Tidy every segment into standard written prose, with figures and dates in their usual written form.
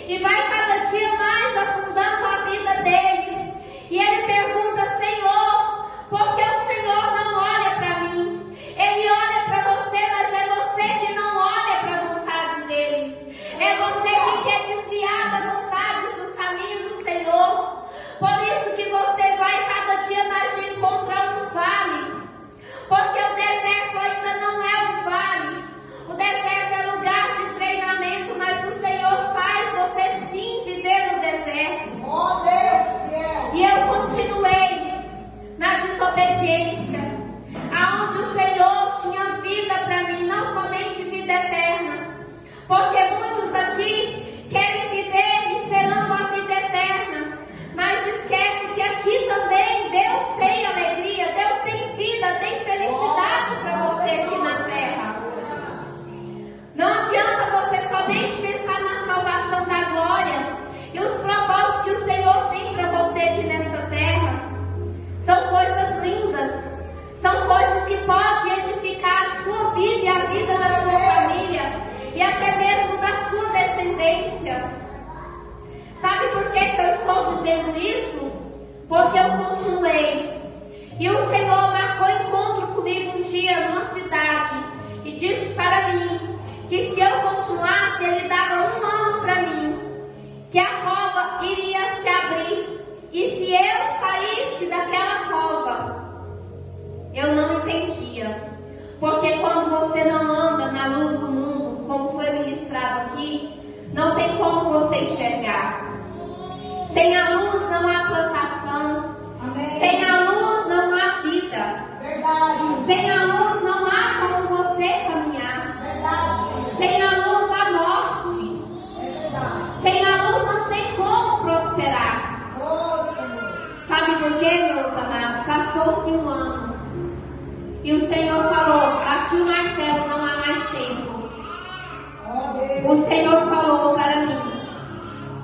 e vai cada dia mais afundando a vida dele. E ele pergunta: Senhor, por que o Senhor não olha para mim? Ele olha para você, mas é você que não olha para a vontade dele. É você que quer desviar da vontade do caminho do Senhor. Por isso que você vai cada dia mais de encontro a um vale. Porque o deserto ainda não é um vale. O deserto é lugar de treinamento, mas o Senhor faz você sim viver no deserto. Oh, Deus, e eu continuei na desobediência, aonde o Senhor tinha vida para mim, não somente vida eterna. Porque muitos aqui querem viver esperando a vida eterna, mas esquece que aqui também Deus tem alegria, Deus tem vida, tem felicidade para você aqui na terra. Não adianta você somente pensar na salvação da glória e os propósitos que o Senhor tem para você aqui nesta terra. São coisas lindas, são coisas que podem edificar a sua vida e a vida da sua família e até mesmo da sua descendência. Sabe por que eu estou dizendo isso? Porque eu continuei. E o Senhor marcou encontro comigo um dia numa cidade e disse para mim que se eu continuasse, Ele dava 1 ano para mim, que a cova iria se abrir. E se eu saísse daquela cova, eu não entendia. Porque quando você não anda na luz do mundo, como foi ministrado aqui, não tem como você enxergar. Sem a luz não há plantação. Amém. Sem a luz não há vida. Verdade. Sem a luz não há como você caminhar. Verdade. Sem a luz há morte. É verdade. Sem a luz não tem como prosperar. Oh, Senhor. Sabe por quê, meus amados? Passou-se 1 ano. E o Senhor falou: bati o martelo, não há mais tempo. Oh, Deus. O Senhor falou para mim: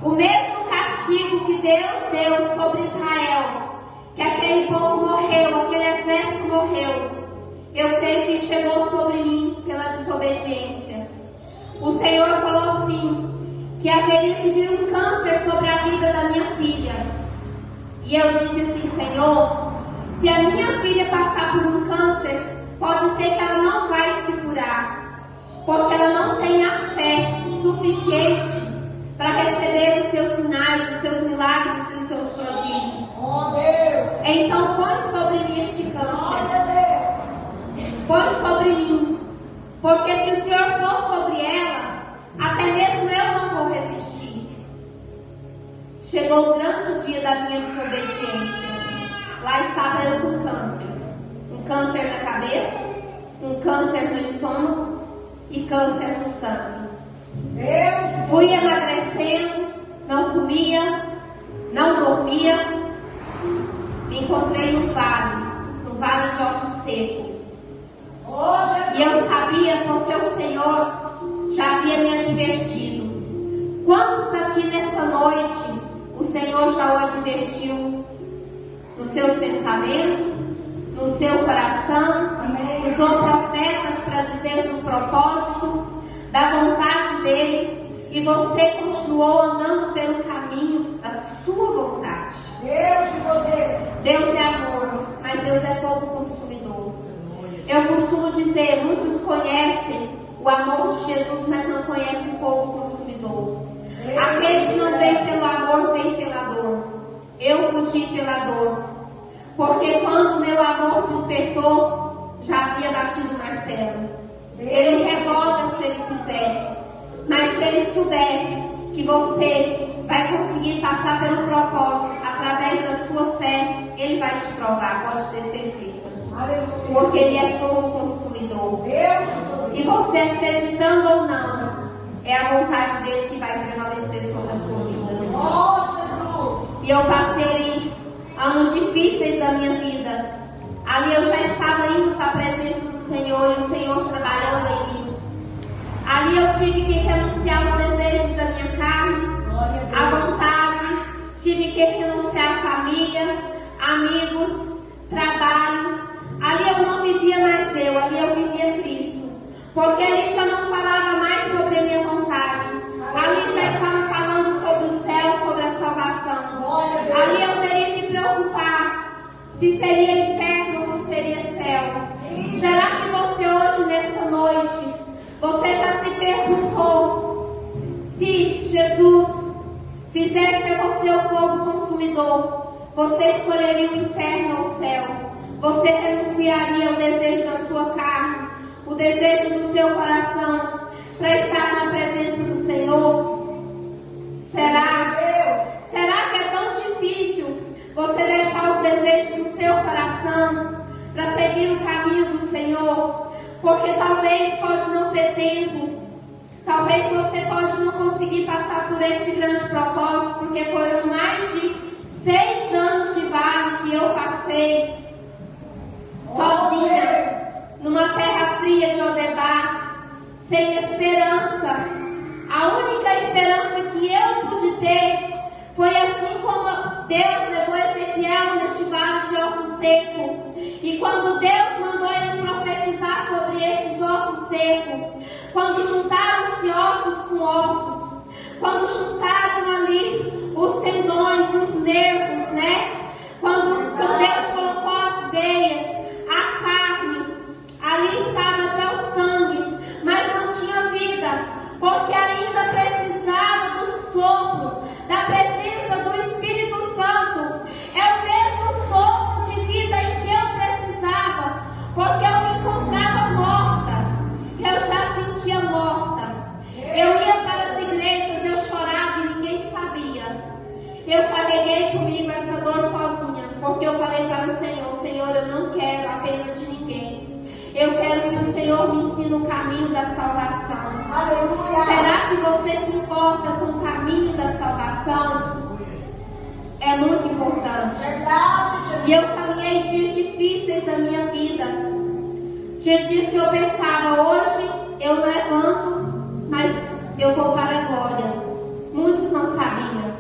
o mesmo castigo que Deus deu sobre Israel, que aquele povo morreu, aquele exército morreu, eu creio que chegou sobre mim pela desobediência. O Senhor falou assim, que haveria de vir um câncer sobre a vida da minha filha. E eu disse assim: Senhor, se a minha filha passar por um câncer, pode ser que ela não vai se curar, porque ela não tem a fé suficiente para receber os seus sinais, os seus milagres e os seus prodígios. Oh, Deus. Então põe sobre mim este câncer. Glória a Deus. Põe sobre mim, porque se o Senhor for sobre ela, até mesmo eu não vou resistir. Chegou o grande dia da minha desobediência. Lá estava eu com câncer. Um câncer na cabeça, um câncer no estômago e câncer no sangue. Deus. Fui emagrecendo, não comia, não dormia. Me encontrei no vale de ossos secos. Oh, Jesus. E eu sabia porque o Senhor já havia me advertido. Quantos aqui nesta noite o Senhor já o advertiu? Nos seus pensamentos, no seu coração, Amém. usou profetas para dizer do propósito, da vontade dele, e você continuou andando pelo caminho da sua vontade. Deus de poder. Deus é amor, mas Deus é fogo consumidor. Eu costumo dizer, muitos conhecem o amor de Jesus, mas não conhecem o fogo consumidor. Aqueles que não vêm pelo amor, vêm pela dor. Eu pude ir pela dor, porque quando meu amor despertou, já havia batido o martelo. Ele revoga se ele quiser, mas se ele souber que você vai conseguir passar pelo propósito através da sua fé, ele vai te provar, pode ter certeza. Aleluia. Porque ele é fogo consumidor. Deus de poder. E você acreditando ou não, é a vontade dele que vai prevalecer sobre a sua vida. Oh, Jesus. E eu passei anos difíceis da minha vida. Ali eu já estava indo para a presença do Senhor e o Senhor trabalhando em mim. Ali eu tive que renunciar aos desejos da minha carne, Glória a à Deus. vontade, tive que renunciar à família, amigos, trabalho. Ali eu não vivia mais eu, ali eu vivia Cristo. Porque ali já não falava mais sobre a minha vontade. Ali já estava falando se seria inferno ou se seria céu. Será que você hoje, nesta noite, você já se perguntou se Jesus fizesse a você o fogo consumidor, você escolheria o inferno ou o céu? Você renunciaria ao desejo da sua carne, o desejo do seu coração, para estar na presença do Senhor? Será? Será que é tão difícil você deixar os desejos do seu coração para seguir o caminho do Senhor? Porque talvez pode não ter tempo, talvez você pode não conseguir passar por este grande propósito, porque foram mais de 6 anos de vale que eu passei sozinha, numa terra fria de Odebá, sem esperança. A única esperança que eu pude ter foi assim como Deus levou Ezequiel neste vale de ossos secos. E quando Deus mandou ele profetizar sobre estes ossos secos, quando juntaram-se ossos com ossos, quando juntaram ali os tendões, os nervos, né? Quando Deus colocou as veias, a carne, ali estava já o sangue, mas não tinha vida, porque ainda precisava do sopro, da presença do Espírito Santo. É o mesmo sopro de vida em que eu precisava, porque eu me encontrava morta, eu já sentia morta. Eu ia para as igrejas, eu chorava e ninguém sabia. Eu carreguei comigo essa dor sozinha, porque eu falei para o Senhor: Senhor, eu não quero a pena de ninguém. Eu quero que o Senhor me ensine o caminho da salvação. Aleluia. Será que você se importa com o caminho da salvação? É muito importante. Verdade, Jesus. E eu caminhei dias difíceis da minha vida. Tinha dias que eu pensava: hoje eu levanto, mas eu vou para a glória. Muitos não sabiam.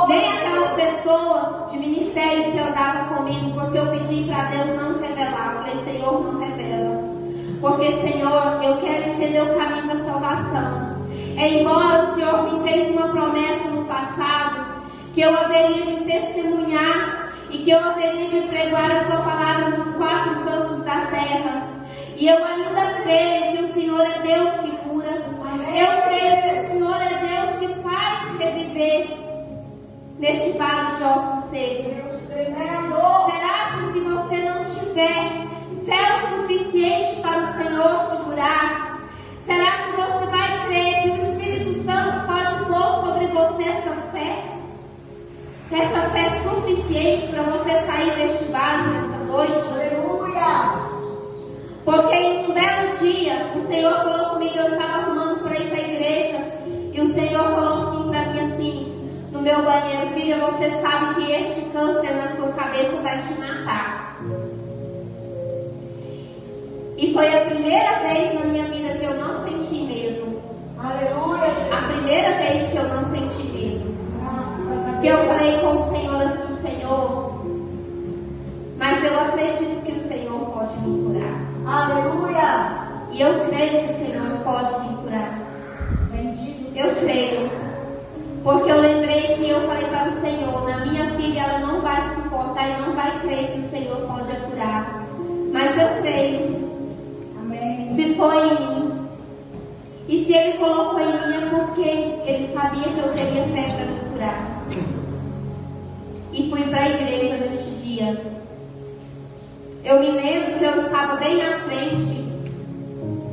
Nem aquelas pessoas de ministério que andavam comigo, porque eu pedi para Deus não revelar. Eu falei: Senhor, não revela. Porque, Senhor, eu quero entender o caminho da salvação. Embora o Senhor me fez uma promessa no passado, que eu haveria de testemunhar e que eu haveria de pregar a tua palavra nos 4 cantos da terra. E eu ainda creio que o Senhor é Deus que cura. Eu creio que o Senhor é Deus que faz reviver neste vale de ossos secos. Será que se você não tiver fé o suficiente para o Senhor te curar, será que você vai crer que o Espírito Santo pode pôr sobre você essa fé? Essa fé suficiente para você sair deste vale nesta noite? Aleluia. Porque em um belo dia o Senhor falou comigo, eu estava arrumando para ir para a igreja, e o Senhor falou assim para mim, assim, no meu banheiro: filha, você sabe que este câncer na sua cabeça vai te matar. E foi a primeira vez na minha vida que eu não senti medo. Aleluia, Jesus. A primeira vez que eu não senti medo. Que eu falei com o Senhor assim: Senhor, mas eu acredito que o Senhor pode me curar. Aleluia. E eu creio que o Senhor pode me curar. Bendito. Eu creio. Porque eu lembrei que eu falei para o Senhor: na minha filha ela não vai suportar e não vai crer que o Senhor pode a curar. Mas eu creio. Amém. Se foi em mim, e se Ele colocou em mim, é porque Ele sabia que eu teria fé para me curar. E fui para a igreja neste dia. Eu me lembro que eu estava bem na frente,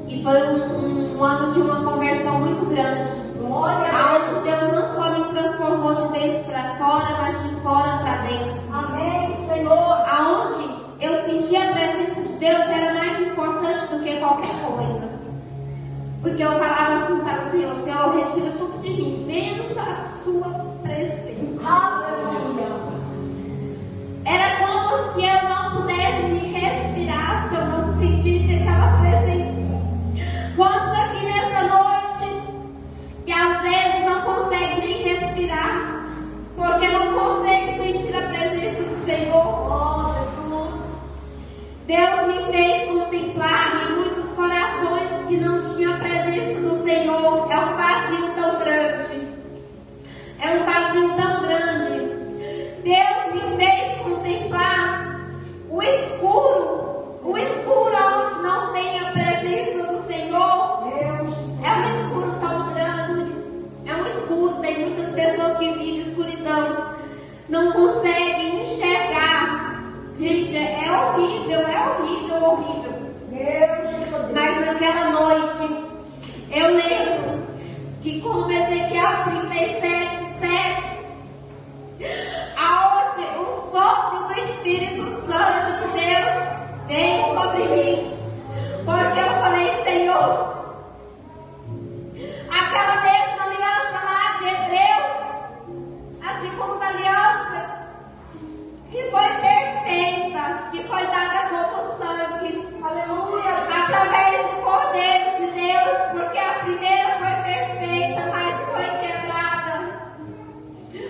e foi um ano de uma conversão muito grande, onde Deus não só me transformou de dentro para fora, mas de fora para dentro. Amém, Senhor. Aonde eu sentia a presença de Deus era mais importante do que qualquer coisa. Porque eu falava assim para o Senhor: Senhor, retira tudo de mim, menos a sua presença. Aleluia. Era como se eu não pudesse respirar se eu não sentisse aquela presença. Quantos aqui nessa noite que às vezes não conseguem nem respirar, porque não conseguem sentir a presença do Senhor? Oh, Jesus. Deus me fez contemplar em muitos corações que não tinham a presença do Senhor. É um vazio tão grande. É um vazio tão grande. Deus me fez contemplar Mas naquela noite, eu lembro que como Ezequiel 37:7, aonde o sopro do Espírito Santo de Deus veio sobre mim, porque eu falei: Senhor, aquela mesma aliança lá de Hebreus, a segunda aliança, que foi perfeita, que foi dada como sangue, Aleluia. através do Cordeiro de Deus, porque a primeira foi perfeita, mas foi quebrada,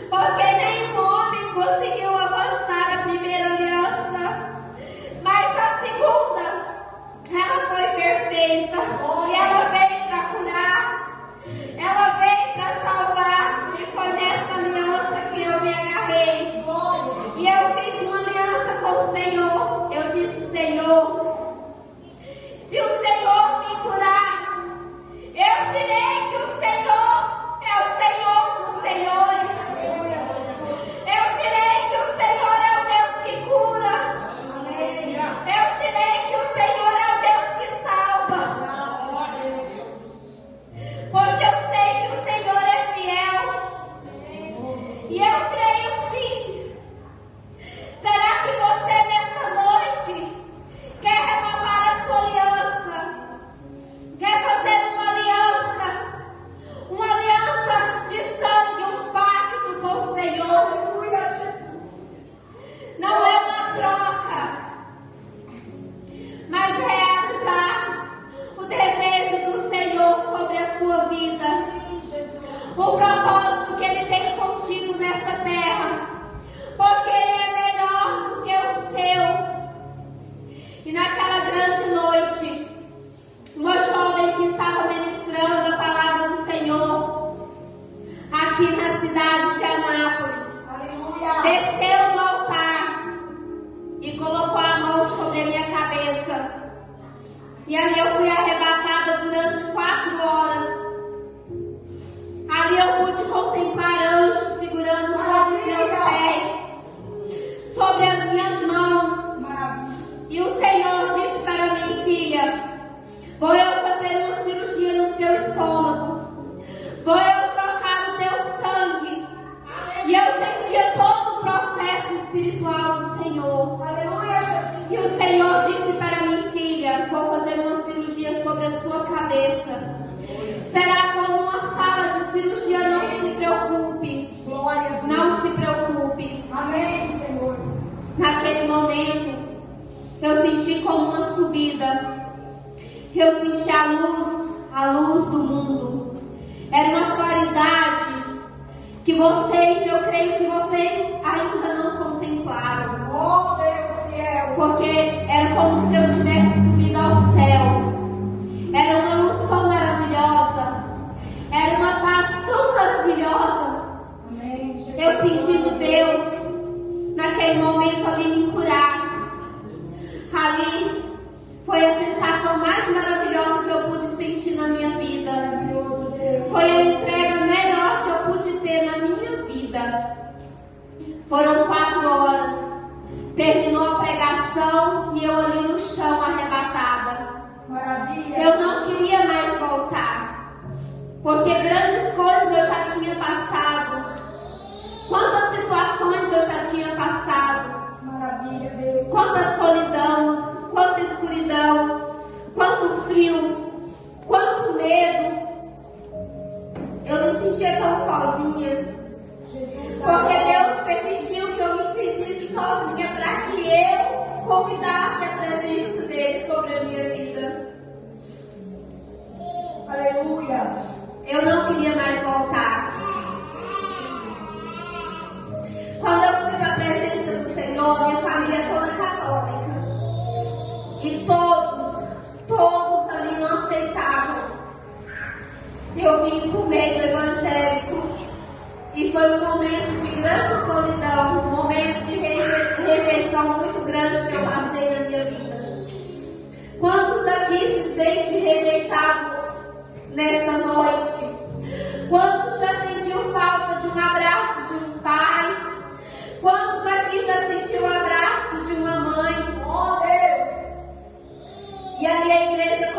porque nenhum homem conseguiu avançar a primeira aliança, mas a segunda, ela foi perfeita, e ela veio para curar, ela veio para salvar, e foi nessa aliança que eu me agarrei. E eu fiz uma aliança com o Senhor. Eu disse: Senhor, se o Senhor me curar, eu direi que o Senhor é o Senhor dos senhores. Eu direi que o Senhor é o Deus que cura. Eu direi que o Senhor é o Deus que salva. Porque eu sei que o Senhor é fiel. E eu creio sim. Será que você nessa noite quer renovar a sua aliança? Quer fazer uma aliança de sangue, um pacto com o Senhor? Não é uma troca, mas realizar o desejo do Senhor sobre a sua vida, o propósito que Ele tem contigo nessa terra, porque Ele é melhor do que o seu. E naquela grande noite, uma jovem que estava ministrando a palavra do Senhor aqui na cidade de Anápolis, desceu do altar e colocou a mão sobre a minha cabeça. E ali eu fui arrebatada durante 4 horas. Ali eu pude contemplar anjos segurando sobre os meus pés, sobre as minhas mãos. E o Senhor disse para mim: filha, vou eu fazer uma cirurgia no seu estômago, vou eu trocar o teu sangue. E eu sentia todo o processo espiritual do Senhor. E o Senhor disse para mim: filha, vou fazer uma cirurgia sobre a sua cabeça. Será como uma sala de cirurgia, não se preocupe. Não se preocupe. Amém, Senhor. Naquele momento, eu senti como uma subida. Eu senti a luz do mundo. Era uma claridade que vocês, eu creio que vocês ainda não contemplaram. Oh, Deus fiel. Porque era como se eu tivesse subido ao céu. Era uma luz tão maravilhosa. Era uma paz tão maravilhosa. Amém, Jesus. Eu sentindo Deus naquele momento ali me curar. Ali foi a sensação mais maravilhosa que eu pude sentir na minha vida. Maravilhoso, Deus. Foi a entrega melhor que eu pude ter na minha vida. Foram 4 horas. Terminou a pregação e eu ali no chão arrebatada. Maravilha. Eu não queria mais voltar, porque grandes coisas eu já tinha passado. Quantas situações eu já tinha passado. Maravilha, Deus. Quanta solidão, quanta escuridão, quanto frio, quanto medo. Eu me sentia tão sozinha, Jesus. porque Deus permitiu que eu me sentisse sozinha para que eu convidasse a presença dele sobre a minha vida. Aleluia. Eu não queria mais voltar. Quando eu fui para a presença do Senhor, minha família é toda católica. E todos ali não aceitavam. Eu vim por meio do evangélico. E foi um momento de grande solidão, um momento de rejeição muito grande que eu passei na minha vida. Quantos aqui se sentem rejeitados nesta noite? Quantos já sentiu falta de um abraço de um pai? Quantos aqui já sentiu o abraço de uma mãe? Oh, Deus. E ali a igreja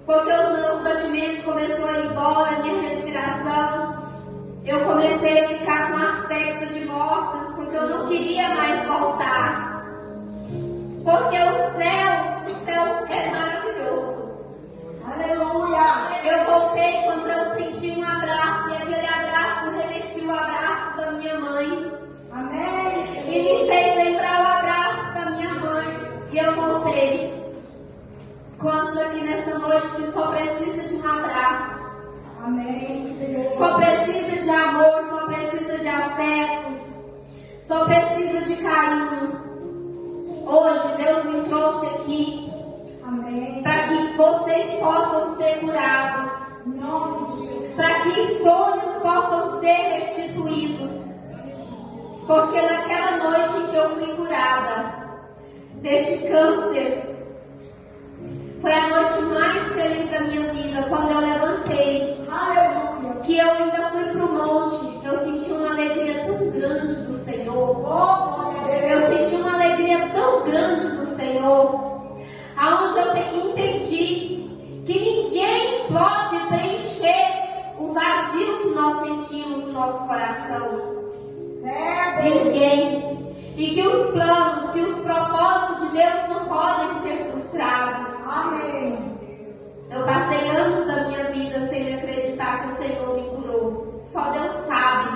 porque os meus batimentos começaram a ir embora, minha respiração. Eu comecei a ficar com aspecto de morta, porque eu não queria mais voltar. Porque o céu é maravilhoso. Aleluia. Eu voltei quando eu senti um abraço, e aquele abraço remetiu ao abraço da minha mãe. Amém. E me fez lembrar o abraço da minha mãe. E eu voltei. Quantos aqui nessa noite que só precisa de um abraço? Amém, Senhor. Só precisa de amor, só precisa de afeto, só precisa de carinho. Hoje Deus me trouxe aqui Amém. para que vocês possam ser curados, Em nome de Jesus. para que sonhos possam ser restituídos. Porque naquela noite em que eu fui curada deste câncer, foi a noite mais feliz da minha vida, quando eu levantei, Aleluia. que eu ainda fui para o monte. Eu senti uma alegria tão grande do Senhor. Oh, glória a Eu Deus. senti uma alegria tão grande do Senhor, aonde eu entendi que ninguém pode preencher o vazio que nós sentimos no nosso coração. É, Deus. Ninguém. E que os planos, que os propósitos de Deus não podem ser frustrados. Amém. Eu passei anos da minha vida sem acreditar que o Senhor me curou. Só Deus sabe.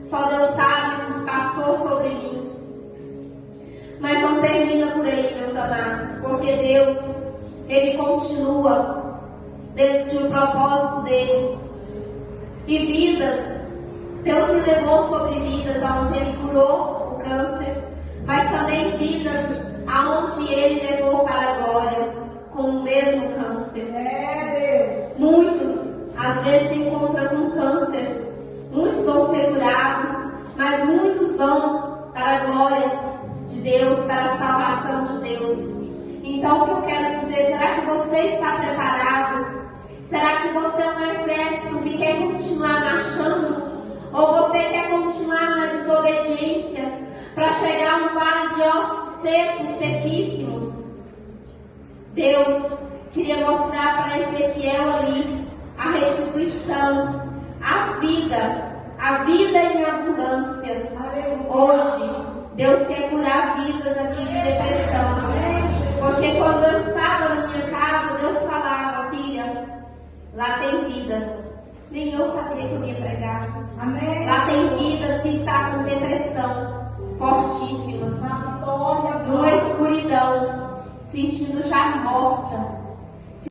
Só Deus sabe o que se passou sobre mim. Mas não termina por aí, meus amados. Porque Deus, Ele continua dentro de um propósito dEle. E vidas, Deus me levou sobre vidas onde Ele curou o câncer. Mas também vidas aonde Ele levou para a glória com o mesmo câncer. É, Deus. Muitos, às vezes, se encontram com câncer. Muitos vão ser curados, mas muitos vão para a glória de Deus, para a salvação de Deus. Então, o que eu quero dizer, será que você está preparado? Será que você é um exército que quer continuar marchando? Ou você quer continuar na desobediência para chegar a um vale de ossos secos, sequíssimos? Deus queria mostrar para Ezequiel ali a restituição, a vida em abundância. Aleluia. Hoje, Deus quer curar vidas aqui de depressão. Porque quando eu estava na minha casa, Deus falava: filha, lá tem vidas. Nem eu sabia que eu ia pregar. Amém. Lá tem vidas que estão com depressão fortíssimas, Glória, numa escuridão, sentindo já morta.